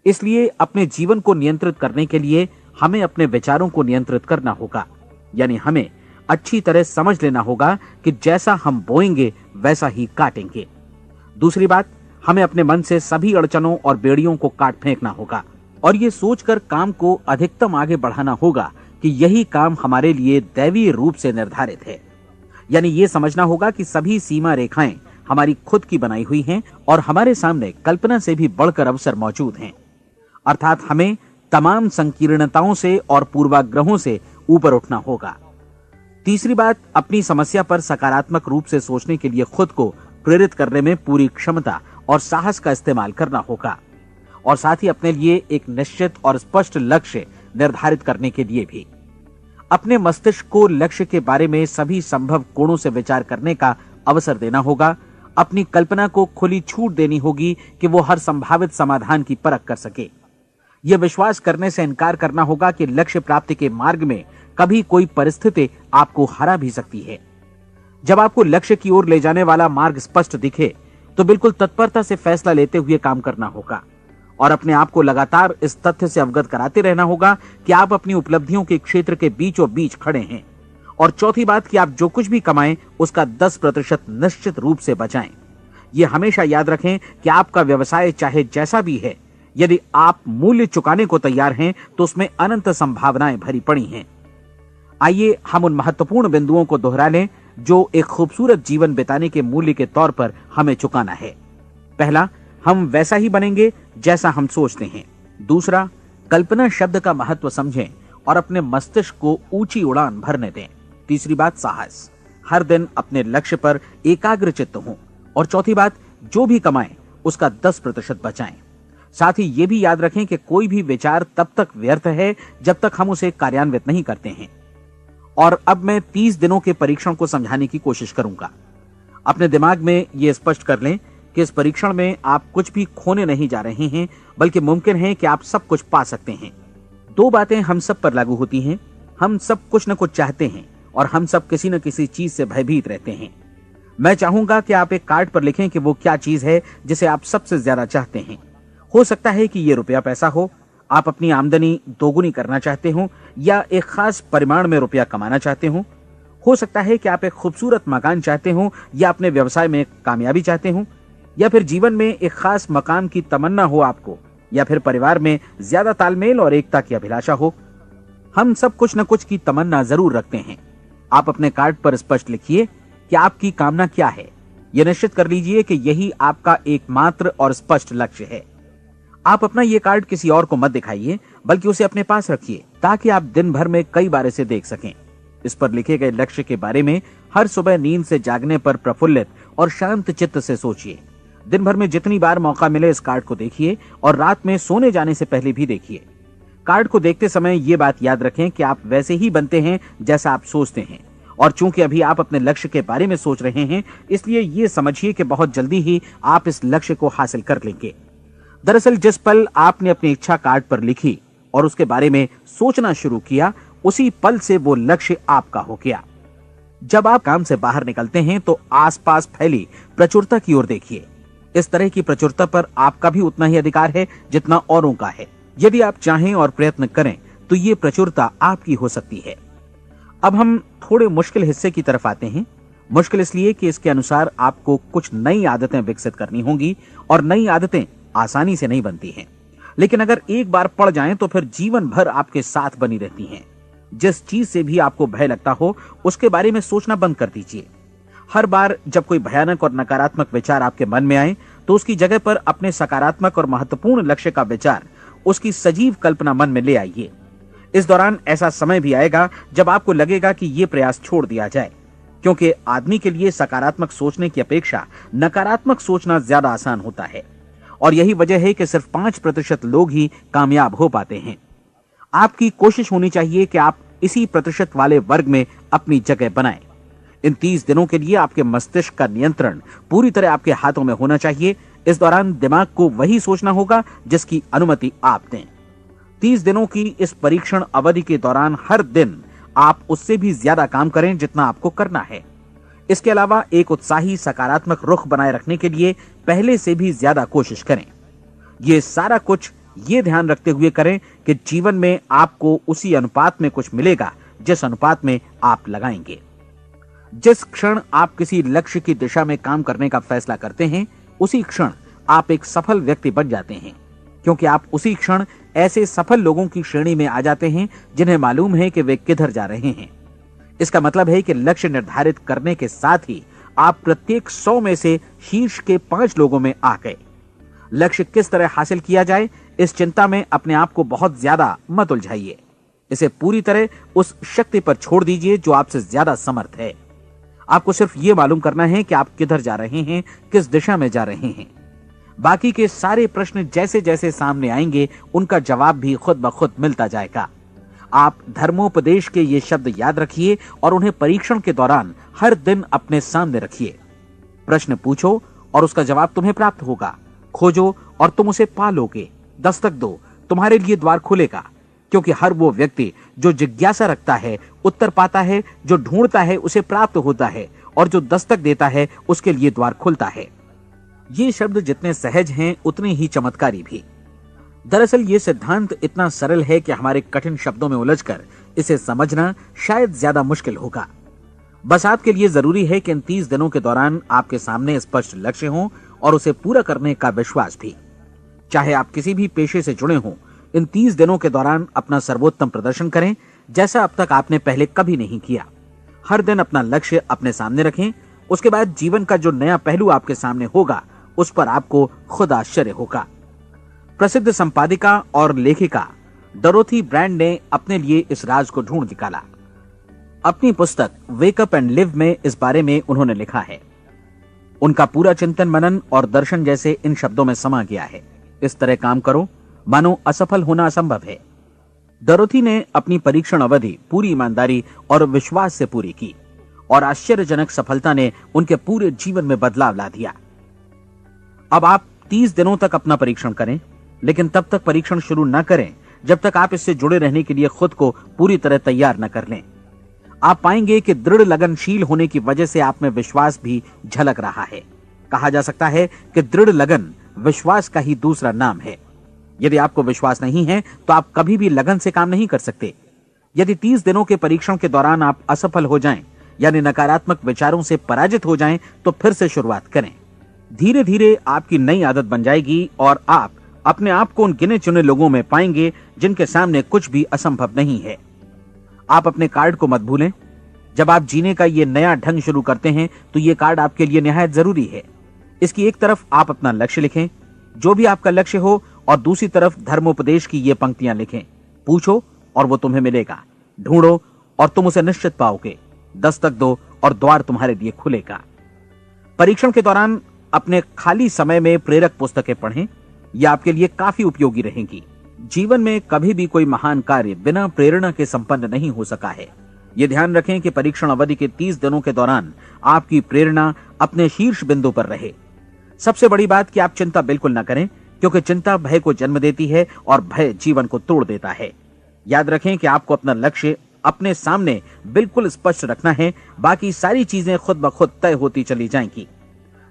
इसलिए अपने जीवन को नियंत्रित करने के लिए हमें अपने विचारों को नियंत्रित करना होगा। यानी हमें अच्छी तरह समझ लेना होगा कि जैसा हम बोएंगे वैसा ही काटेंगे। दूसरी बात, हमें अपने मन से सभी अड़चनों और बेड़ियों को काट फेंकना होगा और ये सोचकर काम को अधिकतम आगे बढ़ाना होगा कि यही काम हमारे लिए दैवीय रूप से निर्धारित है। यानी ये समझना होगा कि सभी सीमा रेखाएं हमारी खुद की बनाई हुई हैं और हमारे सामने कल्पना से भी बढ़कर अवसर मौजूद हैं। अर्थात हमें तमाम संकीर्णताओं से और पूर्वाग्रहों से ऊपर उठना होगा। तीसरी बात, अपनी समस्या पर सकारात्मक रूप से सोचने के लिए खुद को प्रेरित करने में पूरी क्षमता और साहस का इस्तेमाल करना होगा और साथ ही अपने लिए एक निश्चित और स्पष्ट लक्ष्य निर्धारित करने के लिए भी। अपने मस्तिष्क को लक्ष्य के बारे में सभी संभव कोणों से विचार करने का अवसर देना होगा। अपनी कल्पना को खुली छूट देनी होगी कि वो हर संभावित समाधान की परख कर सके। यह विश्वास करने से इनकार करना होगा कि लक्ष्य प्राप्ति के मार्ग में कभी कोई परिस्थिति आपको हरा भी सकती है। जब आपको लक्ष्य की ओर ले जाने वाला मार्ग स्पष्ट दिखे तो बिल्कुल तत्परता से फैसला लेते हुए काम करना होगा और अपने आप को लगातार इस तथ्य से अवगत कराते रहना होगा कि आप अपनी उपलब्धियों के क्षेत्र के बीचों बीच खड़े हैं। और चौथी बात कि आप जो कुछ भी कमाएं उसका 10% निश्चित रूप से बचाएं। यह हमेशा याद रखें कि आपका व्यवसाय चाहे जैसा भी है, यदि आप मूल्य चुकाने को तैयार हैं तो उसमें अनंत संभावनाएं भरी पड़ी हैं। आइए हम उन महत्वपूर्ण बिंदुओं को दोहरा लें जो एक खूबसूरत जीवन बिताने के मूल्य के तौर पर हमें चुकाना है। पहला, हम वैसा ही बनेंगे जैसा हम सोचते हैं। दूसरा, कल्पना शब्द का महत्व समझें और अपने मस्तिष्क को ऊंची उड़ान भरने दें। तीसरी बात, साहस, हर दिन अपने लक्ष्य पर एकाग्र चित्त हों। और चौथी बात, जो भी कमाएं उसका 10% बचाएं। साथ ही ये भी याद रखें कि कोई भी विचार तब तक व्यर्थ है जब तक हम उसे कार्यान्वित नहीं करते हैं। और अब मैं 30 दिनों के परीक्षण को समझाने की कोशिश करूंगा। अपने दिमाग में यह स्पष्ट कर लें कि इस परीक्षण में आप कुछ भी खोने नहीं जा रहे हैं, बल्कि मुमकिन है कि आप सब कुछ पा सकते हैं। 2 बातें हम सब पर लागू होती हैं। हम सब कुछ न कुछ चाहते हैं और हम सब किसी न किसी चीज से भयभीत रहते हैं। मैं चाहूंगा कि आप एक कार्ड पर लिखें कि वो क्या चीज है जिसे आप सबसे ज्यादा चाहते हैं। हो सकता है कि ये रुपया पैसा हो, आप अपनी आमदनी दोगुनी करना चाहते हो, या एक खास परिमाण में रुपया कमाना चाहते हो सकता है कि आप एक खूबसूरत मकान चाहते हो, या अपने व्यवसाय में कामयाबी चाहते हो, या फिर जीवन में एक खास मकाम की तमन्ना हो आपको, या फिर परिवार में ज्यादा तालमेल और एकता की अभिलाषा हो। हम सब कुछ न कुछ की तमन्ना जरूर रखते हैं। आप अपने कार्ड पर स्पष्ट लिखिए कि आपकी कामना क्या है। यह निश्चित कर लीजिए कि यही आपका एकमात्र और स्पष्ट लक्ष्य है। आप अपना ये कार्ड किसी और को मत दिखाइए, बल्कि उसे अपने पास रखिए ताकि आप दिन भर में कई बार इसे देख सकें। इस पर लिखे गए लक्ष्य के बारे में हर सुबह नींद से जागने पर प्रफुल्लित और शांत चित्त से सोचिए। दिन भर में जितनी बार मौका मिले इस कार्ड को देखिए और रात में सोने जाने से पहले भी देखिए। कार्ड को देखते समय ये बात याद रखें कि आप वैसे ही बनते हैं जैसा आप सोचते हैं। और चूंकि अभी आप अपने लक्ष्य के बारे में सोच रहे हैं, इसलिए ये समझिए कि बहुत जल्दी ही आप इस लक्ष्य को हासिल कर लेंगे। दरअसल जिस पल आपने अपनी इच्छा कार्ड पर लिखी और उसके बारे में सोचना शुरू किया, उसी पल से वो लक्ष्य आपका हो गया। जब आप काम से बाहर निकलते हैं तो आसपास फैली प्रचुरता की ओर देखिए। इस तरह की प्रचुरता पर आपका भी उतना ही अधिकार है जितना औरों का है। यदि आप चाहें और प्रयत्न करें तो ये प्रचुरता आपकी हो सकती है। अब हम थोड़े मुश्किल हिस्से की तरफ आते हैं। मुश्किल इसलिए कि इसके अनुसार आपको कुछ नई आदतें विकसित करनी होंगी और नई आदतें आसानी से नहीं बनती हैं, लेकिन अगर एक बार पड़ जाएं तो फिर जीवन भर आपके साथ बनी रहती हैं। जिस चीज से भी आपको भय लगता हो उसके बारे में सोचना बंद कर दीजिए। हर बार जब कोई भयानक और नकारात्मक विचार आपके मन में आए तो उसकी जगह पर अपने सकारात्मक और महत्वपूर्ण लक्ष्य का विचार, उसकी सजीव कल्पना मन में ले आइए। इस दौरान ऐसा समय भी आएगा जब आपको लगेगा कि ये प्रयास छोड़ दिया जाए, क्योंकि आदमी के लिए सकारात्मक सोचने की अपेक्षा नकारात्मक सोचना ज्यादा आसान होता है। और यही वजह है कि सिर्फ 5% लोग ही कामयाब हो पाते हैं। आपकी कोशिश होनी चाहिए कि आप इसी प्रतिशत वाले वर्ग में अपनी जगह बनाएं। इन 30 दिनों के लिए आपके मस्तिष्क का नियंत्रण पूरी तरह आपके हाथों में होना चाहिए। इस दौरान दिमाग को वही सोचना होगा जिसकी अनुमति आप दें। 30 दिनों की इस परीक्षण अवधि के दौरान हर दिन आप उससे भी ज्यादा काम करें जितना आपको करना है। इसके अलावा एक उत्साही सकारात्मक रुख बनाए रखने के लिए पहले से भी ज्यादा कोशिश करें। ये सारा कुछ ये ध्यान रखते हुए करें कि जीवन में आपको उसी अनुपात में कुछ मिलेगा जिस अनुपात में आप लगाएंगे। जिस क्षण आप किसी लक्ष्य की दिशा में काम करने का फैसला करते हैं, उसी क्षण आप एक सफल व्यक्ति बन जाते हैं, क्योंकि आप उसी क्षण ऐसे सफल लोगों की श्रेणी में आ जाते हैं जिन्हें मालूम है कि वे किधर जा रहे हैं। इसका मतलब है कि लक्ष्य निर्धारित करने के साथ ही आप प्रत्येक 100 में से शीर्ष के 5 लोगों में आ गए। लक्ष्य किस तरह हासिल किया जाए, इस चिंता में अपने आप को बहुत ज्यादा मत उलझाइए। इसे पूरी तरह उस शक्ति पर छोड़ दीजिए जो आपसे ज्यादा समर्थ है। आपको सिर्फ ये मालूम करना है कि आप किधर जा रहे हैं, किस दिशा में जा रहे हैं। बाकी के सारे प्रश्न जैसे जैसे सामने आएंगे उनका जवाब भी खुद ब खुद मिलता जाएगा। आप धर्मोपदेश के ये शब्द याद रखिए और उन्हें परीक्षण के दौरान हर दिन अपने सामने रखिए। प्रश्न पूछो और उसका जवाब तुम्हें प्राप्त होगा। खोजो और तुम उसे पा लोगे। दस्तक दो, तुम्हारे लिए द्वार खुलेगा, क्योंकि हर वो व्यक्ति जो जिज्ञासा रखता है उत्तर पाता है, जो ढूंढता है उसे प्राप्त होता है, और जो दस्तक देता है उसके लिए द्वार खुलता है। ये शब्द जितने सहज हैं उतने ही चमत्कारी भी। दरअसल ये सिद्धांत इतना सरल है कि हमारे कठिन शब्दों में उलझकर इसे समझना शायद ज्यादा मुश्किल होगा। बस आपके लिए जरूरी है कि इन 30 दिनों के दौरान आपके सामने स्पष्ट लक्ष्य हो और उसे पूरा करने का विश्वास भी। चाहे आप किसी भी पेशे से जुड़े हों, इन 30 दिनों के दौरान अपना सर्वोत्तम प्रदर्शन करें, जैसा अब तक आपने पहले कभी नहीं किया। हर दिन अपना लक्ष्य अपने सामने रखें। उसके बाद जीवन का जो नया पहलू आपके सामने होगा उस पर आपको खुद आश्चर्य होगा। प्रसिद्ध संपादिका और लेखिका डोरोथी ब्रैंड ने अपने लिए इस राज को ढूंढ निकाला। अपनी पुस्तक वेक अप एंड लिव में इस बारे में उन्होंने लिखा है। उनका पूरा चिंतन मनन और दर्शन जैसे इन शब्दों में समा गया है। इस तरह काम करो मानो असफल होना असंभव है। डोरोथी ने अपनी परीक्षण अवधि पूरी ईमानदारी और विश्वास से पूरी की और आश्चर्यजनक सफलता ने उनके पूरे जीवन में बदलाव ला दिया। अब आप 30 दिनों तक अपना परीक्षण करें, लेकिन तब तक परीक्षण शुरू न करें जब तक आप इससे जुड़े रहने के लिए खुद को पूरी तरह तैयार न कर लें। आप पाएंगे कि दृढ़ लगनशील होने की वजह से आप में विश्वास भी झलक रहा है। कहा जा सकता है कि दृढ़ लगन विश्वास का ही दूसरा नाम है। यदि आपको विश्वास नहीं है तो आप कभी भी लगन से काम नहीं कर सकते। यदि 30 दिनों के परीक्षण के दौरान आप असफल हो जाएं, यानी नकारात्मक विचारों से पराजित हो जाएं, तो फिर से शुरुआत करें। धीरे धीरे आपकी नई आदत बन जाएगी और आप अपने आप को उन गिने चुने लोगों में पाएंगे जिनके सामने कुछ भी असंभव नहीं है। आप अपने कार्ड को मत भूलें। जब आप जीने का ये नया ढंग शुरू करते हैं तो ये कार्ड आपके लिए निहायत जरूरी है। इसकी एक तरफ आप अपना लक्ष्य लिखें, जो भी आपका लक्ष्य हो, और दूसरी तरफ धर्मोपदेश की ये पंक्तियां लिखें। पूछो और वो तुम्हें मिलेगा, ढूंढो और तुम उसे निश्चित पाओगे, दस्तक दो और द्वार तुम्हारे लिए खुलेगा। परीक्षण के दौरान अपने खाली समय में प्रेरक पुस्तकें पढ़ें। यह आपके लिए काफी उपयोगी रहेंगी। जीवन में कभी भी कोई महान कार्य बिना प्रेरणा के संपन्न नहीं हो सका है। यह ध्यान रखें कि परीक्षण अवधि के 30 दिनों के दौरान आपकी प्रेरणा अपने शीर्ष बिंदु पर रहे। सबसे बड़ी बात कि आप चिंता बिल्कुल न करें, क्योंकि चिंता भय को जन्म देती है और भय जीवन को तोड़ देता है। याद रखें कि आपको अपना लक्ष्य अपने सामने बिल्कुल स्पष्ट रखना है, बाकी सारी चीजें खुद ब खुद तय होती चली जाएंगी।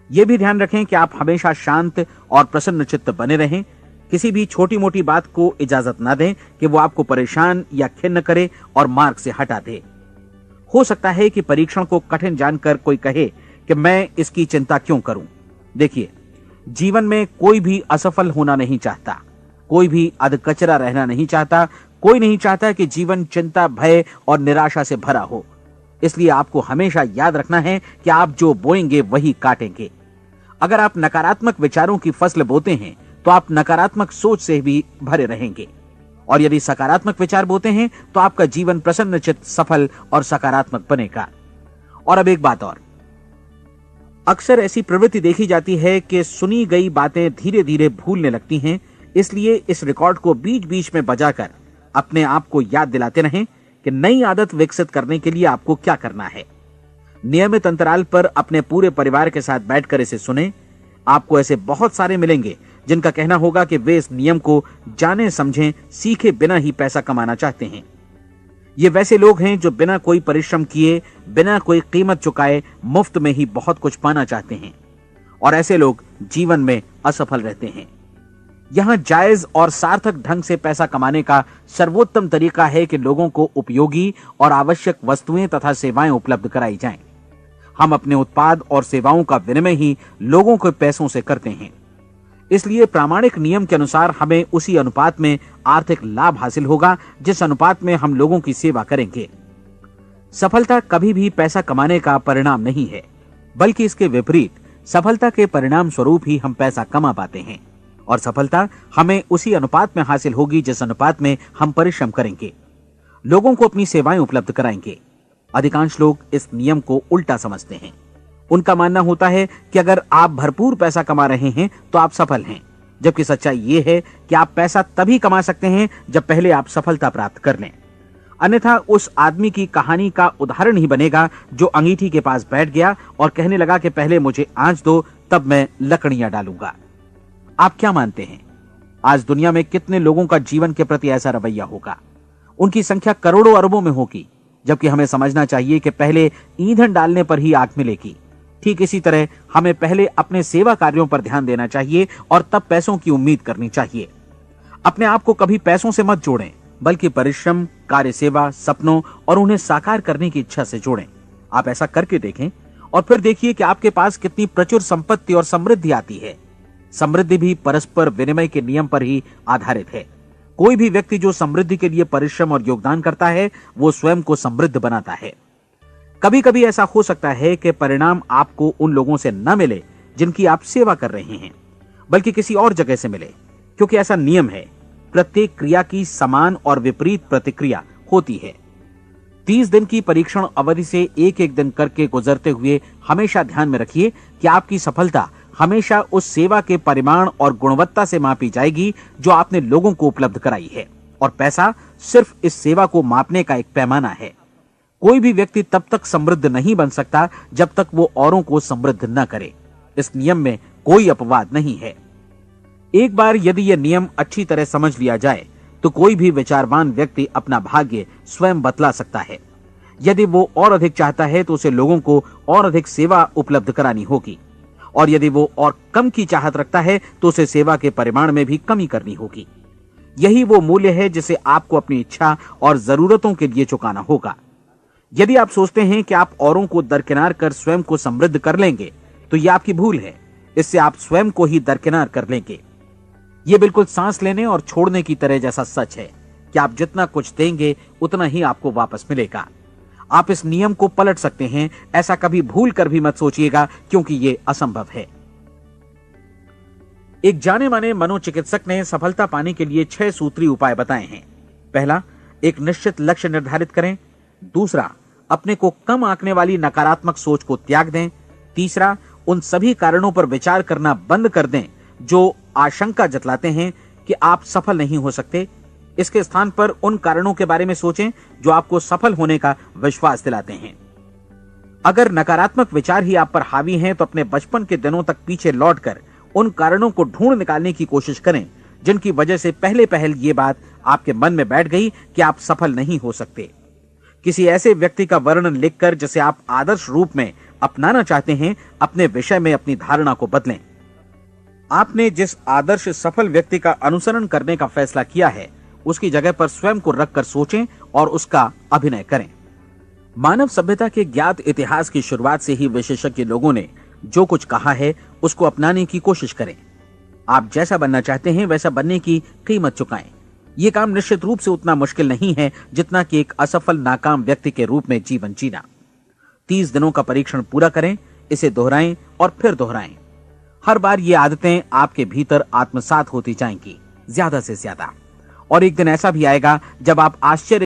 यह भी ध्यान रखें कि आप हमेशा शांत और प्रसन्न चित्त बने रहें। किसी भी छोटी मोटी बात को इजाजत ना दें कि वो आपको परेशान या खिन्न करे और मार्ग से हटा दे। हो सकता है कि परीक्षण को कठिन जानकर कोई कहे कि मैं इसकी चिंता क्यों करूं। देखिए, जीवन में कोई भी असफल होना नहीं चाहता, कोई भी अधकचरा रहना नहीं चाहता, कोई नहीं चाहता कि जीवन चिंता, भय और निराशा से भरा हो। इसलिए आपको हमेशा याद रखना है कि आप जो बोएंगे वही काटेंगे। अगर आप नकारात्मक विचारों की फसल बोते हैं तो आप नकारात्मक सोच से भी भरे रहेंगे, और यदि सकारात्मक विचार बोते हैं तो आपका जीवन प्रसन्नचित्त, सफल और सकारात्मक बनेगा। और अब एक बात और, अक्सर ऐसी प्रवृत्ति देखी जाती है कि सुनी गई बातें धीरे धीरे भूलने लगती हैं। इसलिए इस रिकॉर्ड को बीच बीच में बजाकर अपने आप को याद दिलाते रहें कि नई आदत विकसित करने के लिए आपको क्या करना है। नियमित अंतराल पर अपने पूरे परिवार के साथ बैठकर इसे सुनें। आपको ऐसे बहुत सारे मिलेंगे जिनका कहना होगा कि वे इस नियम को जाने समझें सीखे बिना ही पैसा कमाना चाहते हैं। ये वैसे लोग हैं जो बिना कोई परिश्रम किए, बिना कोई कीमत चुकाए मुफ्त में ही बहुत कुछ पाना चाहते हैं, और ऐसे लोग जीवन में असफल रहते हैं। यहां जायज और सार्थक ढंग से पैसा कमाने का सर्वोत्तम तरीका है कि लोगों को उपयोगी और आवश्यक वस्तुएं तथा सेवाएं उपलब्ध कराई जाएं। हम अपने उत्पाद और सेवाओं का विनिमय ही लोगों के पैसों से करते हैं। इसलिए प्रामाणिक नियम के अनुसार हमें उसी अनुपात में आर्थिक लाभ हासिल होगा जिस अनुपात में हम लोगों की सेवा करेंगे। सफलता कभी भी पैसा कमाने का परिणाम नहीं है, बल्कि इसके विपरीत सफलता के परिणाम स्वरूप ही हम पैसा कमा पाते हैं, और सफलता हमें उसी अनुपात में हासिल होगी जिस अनुपात में हम परिश्रम करेंगे, लोगों को अपनी सेवाएं उपलब्ध कराएंगे। अधिकांश लोग इस नियम को उल्टा समझते हैं। उनका मानना होता है कि अगर आप भरपूर पैसा कमा रहे हैं तो आप सफल हैं, जबकि सच्चाई ये है कि आप पैसा तभी कमा सकते हैं जब पहले आप सफलता प्राप्त कर लें। अन्यथा उस आदमी की कहानी का उदाहरण ही बनेगा जो अंगीठी के पास बैठ गया और कहने लगा कि पहले मुझे आंच दो, तब मैं लकड़ियां डालूंगा। आप क्या मानते हैं, आज दुनिया में कितने लोगों का जीवन के प्रति ऐसा रवैया होगा? उनकी संख्या करोड़ों अरबों में होगी, जबकि हमें समझना चाहिए कि पहले ईंधन डालने पर ही आग मिलेगी। ठीक इसी तरह हमें पहले अपने सेवा कार्यों पर ध्यान देना चाहिए और तब पैसों की उम्मीद करनी चाहिए। अपने आप को कभी पैसों से मत जोड़ें, बल्कि परिश्रम, कार्य सेवा, सपनों और उन्हें साकार करने की इच्छा से जोड़ें। आप ऐसा करके देखें और फिर देखिए कि आपके पास कितनी प्रचुर संपत्ति और समृद्धि आती है। समृद्धि भी परस्पर विनिमय के नियम पर ही आधारित है। कोई भी व्यक्ति जो समृद्धि के लिए परिश्रम और योगदान करता है, वो स्वयं को समृद्ध बनाता है। कभी कभी ऐसा हो सकता है कि परिणाम आपको उन लोगों से न मिले जिनकी आप सेवा कर रहे हैं, बल्कि किसी और जगह से मिले, क्योंकि ऐसा नियम है, प्रत्येक क्रिया की समान और विपरीत प्रतिक्रिया होती है। 30 दिन की परीक्षण अवधि से एक एक दिन करके गुजरते हुए हमेशा ध्यान में रखिए कि आपकी सफलता हमेशा उस सेवा के परिमाण और गुणवत्ता से मापी जाएगी जो आपने लोगों को उपलब्ध कराई है, और पैसा सिर्फ इस सेवा को मापने का एक पैमाना है। कोई भी व्यक्ति तब तक समृद्ध नहीं बन सकता जब तक वो औरों को समृद्ध न करे। इस नियम में कोई अपवाद नहीं है। एक बार यदि यह नियम अच्छी तरह समझ लिया जाए तो कोई भी विचारवान व्यक्ति अपना भाग्य स्वयं बतला सकता है। यदि वो और अधिक चाहता है तो उसे लोगों को और अधिक सेवा उपलब्ध करानी होगी, और यदि वो और कम की चाहत रखता है तो उसे सेवा के परिमाण में भी कमी करनी होगी। यही वो मूल्य है जिसे आपको अपनी इच्छा और जरूरतों के लिए चुकाना होगा। यदि आप सोचते हैं कि आप औरों को दरकिनार कर स्वयं को समृद्ध कर लेंगे तो यह आपकी भूल है। इससे आप स्वयं को ही दरकिनार कर लेंगे। यह बिल्कुल सांस लेने और छोड़ने की तरह जैसा सच है कि आप जितना कुछ देंगे उतना ही आपको वापस मिलेगा। आप इस नियम को पलट सकते हैं, ऐसा कभी भूल कर भी मत सोचिएगा, क्योंकि यह असंभव है। एक जाने माने मनोचिकित्सक ने सफलता पाने के लिए 6 सूत्री उपाय बताए हैं। पहला, एक निश्चित लक्ष्य निर्धारित करें। दूसरा, अपने को कम आंकने वाली नकारात्मक सोच को त्याग दें। तीसरा, उन सभी कारणों पर विचार करना बंद कर दें जो आशंका जतलाते हैं कि आप सफल नहीं हो सकते। इसके स्थान पर उन कारणों के बारे में सोचें जो आपको सफल होने का विश्वास दिलाते हैं। अगर नकारात्मक विचार ही आप पर हावी हैं तो अपने बचपन के दिनों तक पीछे लौटकर उन कारणों को ढूंढ निकालने की कोशिश करें जिनकी वजह से पहले पहल ये बात आपके मन में बैठ गई कि आप सफल नहीं हो सकते। किसी ऐसे व्यक्ति का वर्णन लिखकर जिसे आप आदर्श रूप में अपनाना चाहते हैं, अपने विषय में अपनी धारणा को बदलें। आपने जिस आदर्श सफल व्यक्ति का अनुसरण करने का फैसला किया है, उसकी जगह पर स्वयं को रखकर सोचें और उसका अभिनय करें। मानव सभ्यता के ज्ञात इतिहास की शुरुआत से ही विशेषज्ञ लोगों ने जो कुछ कहा है उसको अपनाने की कोशिश करें। आप जैसा बनना चाहते हैं वैसा बनने की कीमत चुकाएं। यह काम निश्चित रूप से उतना मुश्किल नहीं है जितना कि एक असफल नाकाम व्यक्ति के रूप में जीवन जीना। 30 दिनों का परीक्षण पूरा करें, इसे दोहराएं और फिर दोहराएं। हर बार ये आदतें आपके भीतर आत्मसात होती जाएंगी, ज्यादा से ज्यादा, और एक दिन ऐसा भी आएगा जब आप आश्चर्य